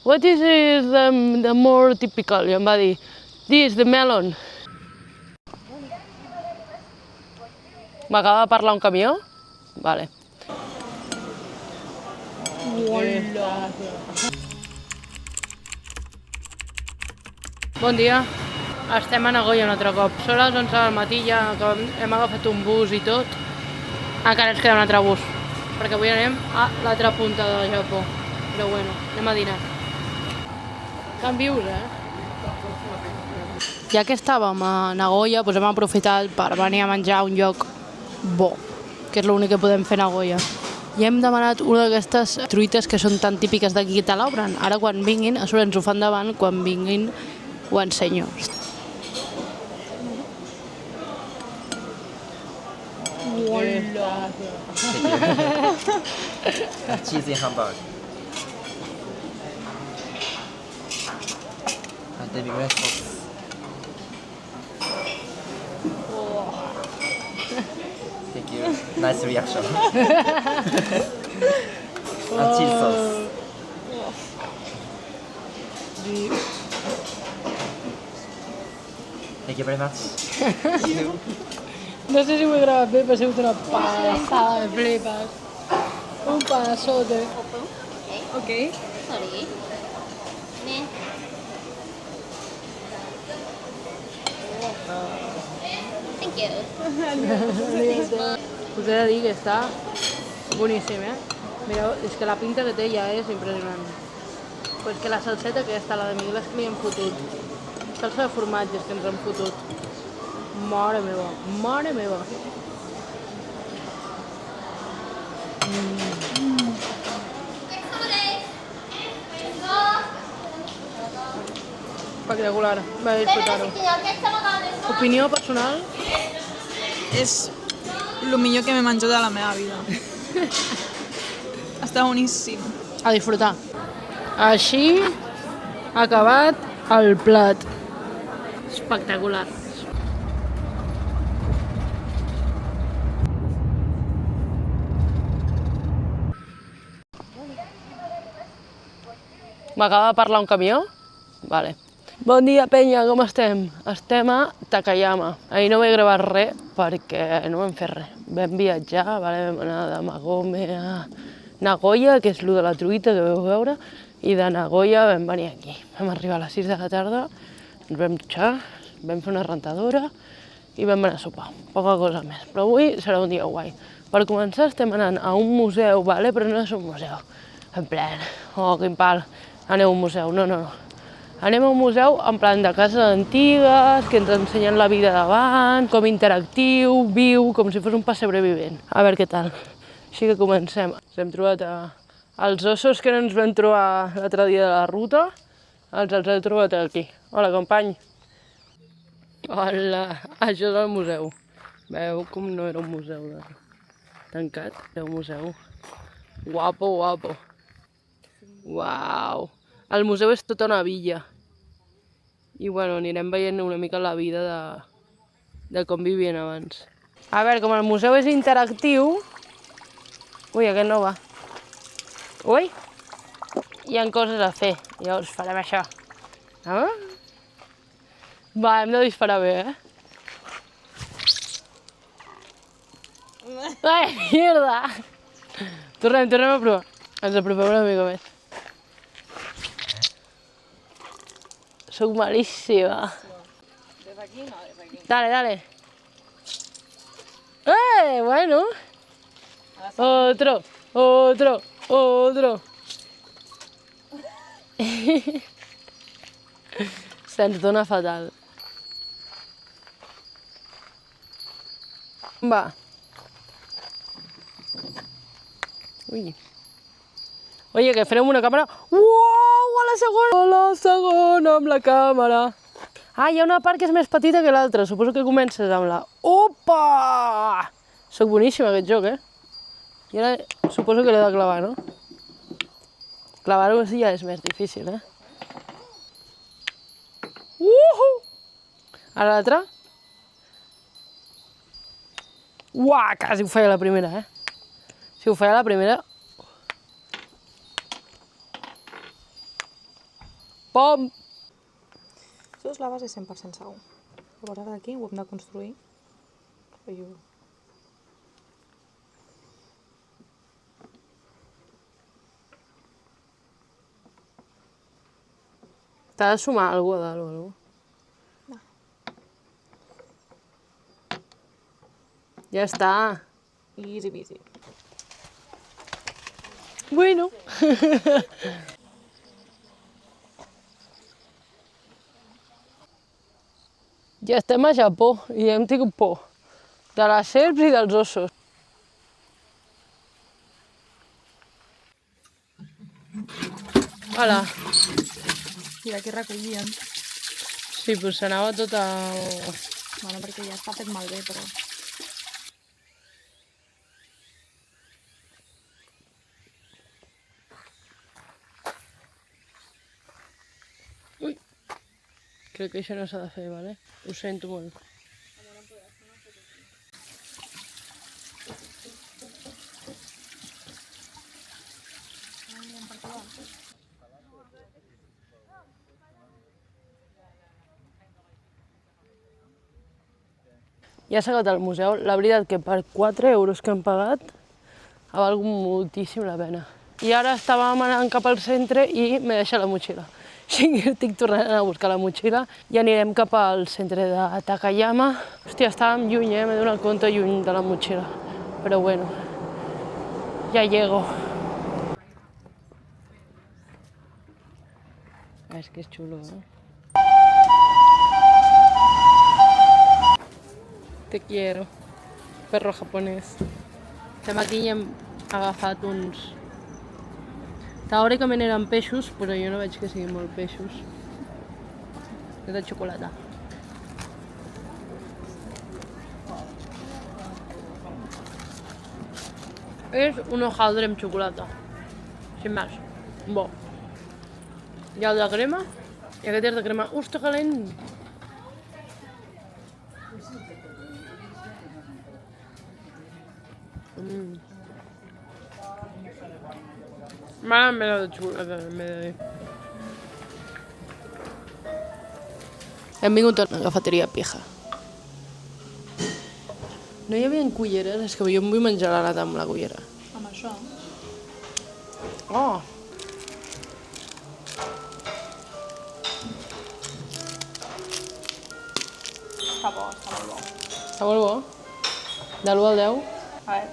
What is the more typical? I em va dir, this, the melon. M'acaba de parlar un camió? Vale. Bon dia. Estem a Nagoya un altre cop. Són les 11 del matí, ja que hem agafat un bus i tot. Encara ens queda un altre bus, perquè avui anem a l'altra punta de Japó. Però bueno, anem a dinar. Estan vius, Ja que estàvem a Nagoya, doncs hem aprofitat per venir a menjar a un lloc bo, que és l'únic que podem fer a Nagoya. I hem demanat una d'aquestes truites que són tan típiques d'aquí que te l'obren. Ara quan vinguin, a sobre ens ho fan davant, quan vinguin ho ensenyo. Cheesy hamburger. Demi-glace sauce. Thank you. Nice reaction. And cheese sauce. Thank you very much. No sé si ho he gravat bé, però ha sigut una passada de flipes. Un passote. Ok. Sorry. Ne. Thank you. Us he de dir que està boníssim, Mireu, és que la pinta que té ja és impressionant. Però és que la salseta aquesta, la de migles que li hem fotut. Salsa de formatges que ens han fotut. Mare meva, mare meva. Espectacular, va disfrutar-ho. Opinió personal? És el millor que m'he menjat a la meva vida. Està boníssim. A disfrutar. Així ha acabat el plat. Espectacular. M'acaba de parlar un camió? Vale. Bon dia, penya, com estem? Estem a Takayama. Ahir no vaig gravar res perquè no vam fer res. Vam viatjar, vam anar de Magome a Nagoya, que és el de la truita que vau veure, i de Nagoya vam venir aquí. Vam arribar a les 6 de la tarda, ens vam dutxar, vam fer una rentadora i vam anar a sopar. Poca cosa més. Però avui serà un dia guai. Per començar estem anant a un museu, però no és un museu. En plan, quin pal, aneu a un museu. No. Anem a un museu en plan de cases antigues, que ens ensenyen la vida d'abans, com interactiu, viu, com si fos un pessebre vivent. A veure què tal. Així que comencem. Ens hem trobat els ossos que no ens vam trobar l'altre dia de la ruta, els he trobat aquí. Hola, company. Hola, això és el museu. Veu com no era un museu tancat, era un museu. Guapo, guapo. Uau. El museu és tota una villa. I bueno, anirem veient una mica la vida de com vivien abans. A veure, com el museu és interactiu... Ui, aquest no va. Ui! Hi ha coses a fer, llavors farem això. Va, hem de disparar bé, Ai, mierda! Tornem a provar. Ens apropem una mica més. Soc malíssima. Des aquí no, des aquí. Dale. Bueno. Otro. Se'ns dona fatal. Va. Ui. Oye, que farem una càmera... Uau, a la segona amb la càmera. Hi ha una part que és més petita que l'altra. Suposo que comences amb la... Opa! Soc boníssima aquest joc, I ara suposo que l'he de clavar, no? Clavar-ho així ja és més difícil, Ara l'altra. Uah, quasi ho feia la primera, Si ho feia la primera... Pom! Això és la base 100% segur. Llavors ara d'aquí ho hem de construir. Rotllo. T'ha de sumar alguna cosa a dalt o alguna cosa. Ja està. Easy peasy. Bueno. Ja estem a Japó i hem tingut por de les serps i dels ossos. Hola. Mira, aquí recollien. Sí, però s'anava tot a... Bueno, perquè ja està fet malbé, però... Crec que això no s'ha de fer, vale? Ho sento molt. Ja s'ha acabat el museu. La veritat que per 4 euros que hem pagat ha valgut moltíssim la pena. I ara estàvem anant cap al centre i m'he deixat la motxilla. Així que estic tornant a buscar la motxilla i anirem cap al centre de Takayama. Hòstia, estàvem lluny, m'he donat compte lluny de la motxilla. Però bueno, ja llego. És que és xulo, Te quiero, perro japonès. Estem aquí i hem agafat uns... Teòricament eren peixos, però jo no veig que siguin molt peixos. És de xocolata. És un hojaldre amb xocolata. Sin més. Bo. Hi ha el de crema i aquest és de crema. Hosti, calent! Mala mela de xocolata, m'he de dir. Hem vingut a una cafeteria pija. No hi havia culleres, és que jo em vull menjar la nata amb la cullera. Amb això. Oh! Està bo, està molt bo. Està molt bo. De l'1 al 10. A veure,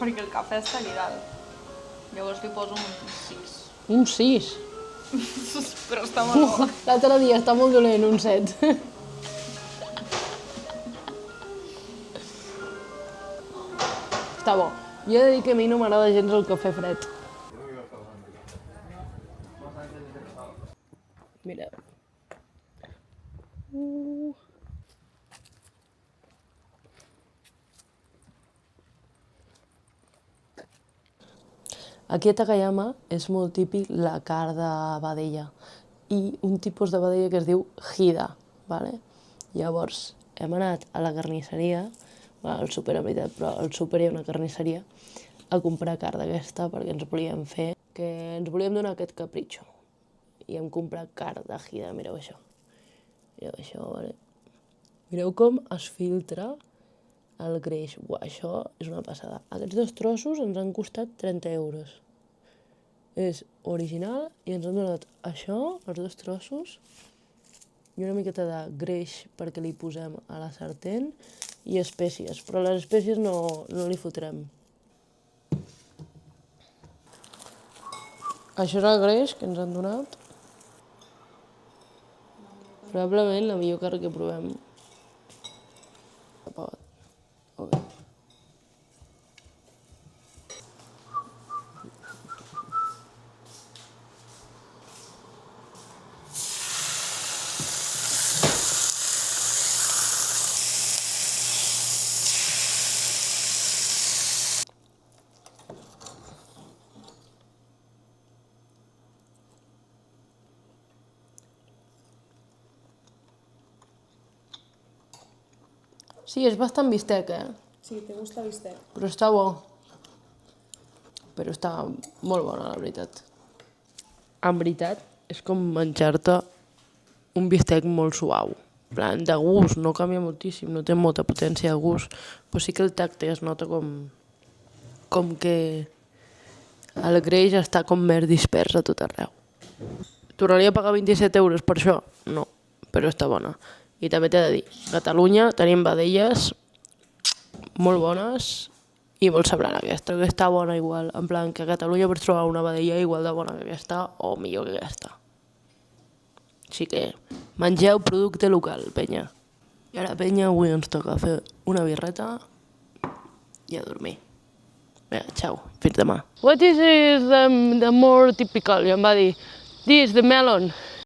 perquè el cafè està allà dalt. Llavors li poso un 6. Un 6. Però està molt bo. L'altre dia està molt dolent, un 7. Està bo. Jo he de dir que a mi no m'agrada gens el cafè fred. Mireu. Aquí a Takayama és molt típic la carn de vedella i un tipus de vedella que es diu Hida, ¿vale? Llavors hem anat a la carnisseria, al súper en veritat, però al súper hi ha una carnisseria, a comprar carn d'aquesta perquè ens volíem fer, que ens volíem donar aquest capritxo. I hem comprat carn de Hida, mireu això. Mireu això, ¿vale? Mireu com es filtra el greix. Uau, això és una passada. Aquests 2 trossos ens han costat 30 euros. És original i ens han donat això, els 2 trossos, i una miqueta de greix perquè li posem a la sartén i espècies, però les espècies no li fotrem. Això és el greix que ens han donat. Probablement la millor carn que provem. Okay. Sí, és bastant bistec, Sí, te gusta bistec. però està bo. Però està molt bona, la veritat. En veritat, és com menjar-te un bistec molt suau. En plan, de gust, no canvia moltíssim, no té molta potència de gust, però sí que el tacte es nota com que el greix està com més dispers a tot arreu. Tornaria a pagar 27 euros per això? No, però està bona. I també t'he de dir, a Catalunya tenim vedelles molt bones i molt semblant a aquesta, que està bona igual. En plan, que a Catalunya pots trobar una vedella igual de bona que aquesta o millor que aquesta. Així que mengeu producte local, penya. I ara, penya, avui ens toca fer una birreta i a dormir. Vinga, xau, fins demà. What is the more typical? I em va dir, this, the melon.